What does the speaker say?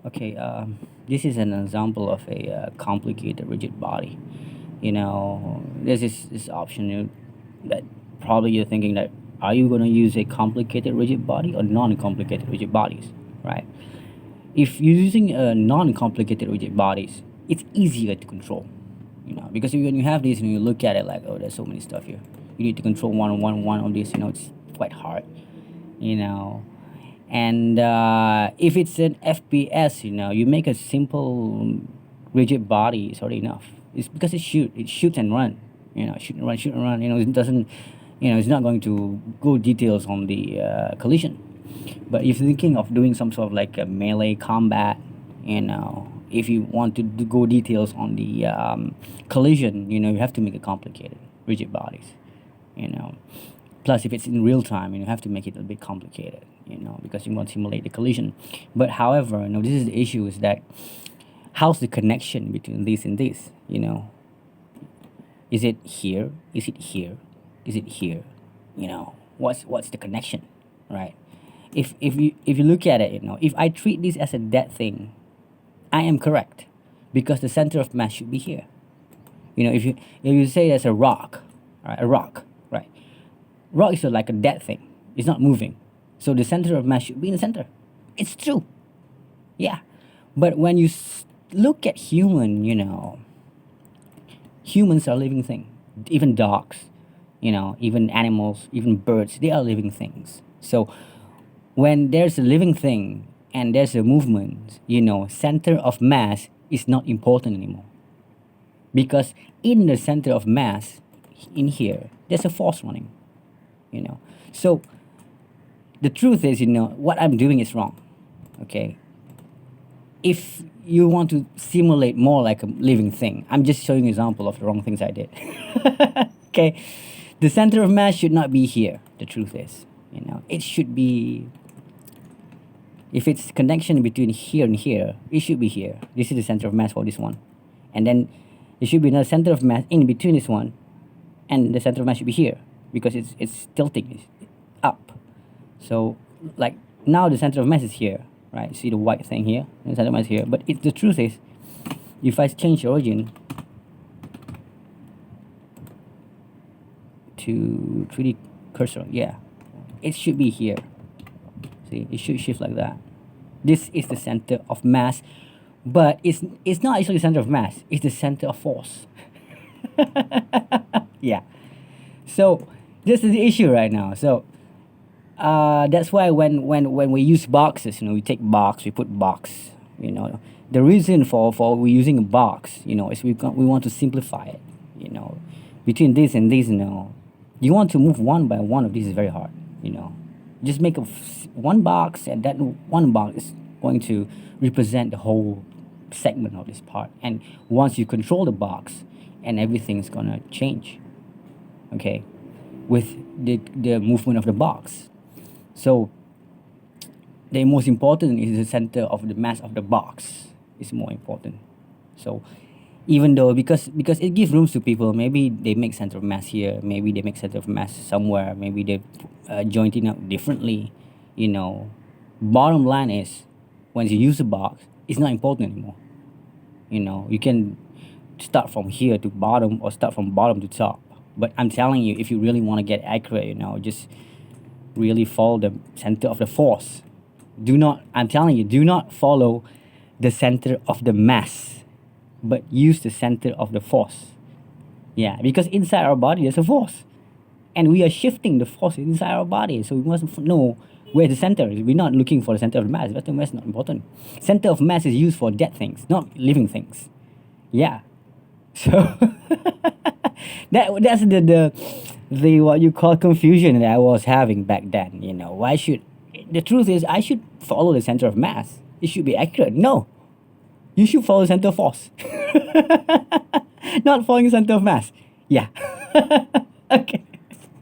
Okay, this is an example of a complicated rigid body. There's this option that probably you're thinking that are you going to use a complicated rigid body or non-complicated rigid bodies, right? If you're using non-complicated rigid bodies, it's easier to control, because when you have these and you look at it like, oh, there's so many stuff here. You need to control one of these. It's quite hard, you know and if it's an FPS, you make a simple rigid body. It's already enough. It's because it shoots and run. Shoot and run. It doesn't. It's not going to go details on the collision. But if you're thinking of doing some sort of like a melee combat, if you want to go details on the collision, you have to make it complicated rigid bodies. You know, Plus, if it's in real time, you have to make it a bit complicated, because you want to simulate the collision. But however, this is the issue: is that how's the connection between this and this? Is it here? Is it here? Is it here? What's the connection, right? If you look at it, if I treat this as a dead thing, I am correct, because the center of mass should be here. If you say there's a rock, right, a rock, right? Rock is like a dead thing. It's not moving. So the center of mass should be in the center. It's true. Yeah. But when you look at humans are living things. Even dogs, even animals, even birds, they are living things. So when there's a living thing and there's a movement, center of mass is not important anymore. Because in the center of mass, in here, there's a force running. So the truth is, what I'm doing is wrong. Okay. If you want to simulate more like a living thing, I'm just showing an example of the wrong things I did. Okay. The center of mass should not be here. The truth is, it should be. If it's connection between here and here, it should be here. This is the center of mass for this one, and then there should be another center of mass in between this one, and the center of mass should be here, because it's tilting, it's up. So like now the center of mass is here, right? See the white thing here, and the center of mass here. But the truth is, if I change the origin to 3D cursor, yeah, it should be here. See, it should shift like that. This is the center of mass, but it's not actually the center of mass. It's the center of force. Yeah. So this is the issue right now. So that's why when we use boxes, we take box, we put box. The reason for we using a box, is we want to simplify it. Between this and this, you want to move one by one of these is very hard. Just make one box, and that one box is going to represent the whole segment of this part. And once you control the box, and everything's gonna change. Okay, with the movement of the box. So the most important is the center of the mass of the box is more important. So even though because it gives rooms to people, maybe they make center of mass here, maybe they make center of mass somewhere, maybe they jointing up differently. Bottom line is, once you use a box, it's not important anymore. You can start from here to bottom or start from bottom to top. But I'm telling you, if you really want to get accurate, just really follow the center of the force. I'm telling you, do not follow the center of the mass, but use the center of the force. Yeah, because inside our body there's a force, and we are shifting the force inside our body. So we must know where the center is. We're not looking for the center of the mass. Center of mass is not important. Center of mass is used for dead things, not living things. Yeah. So that's the what you call confusion that I was having back then. The truth is, I should follow the center of mass. It should be accurate. No, you should follow the center of force. Not following the center of mass. Yeah. Okay.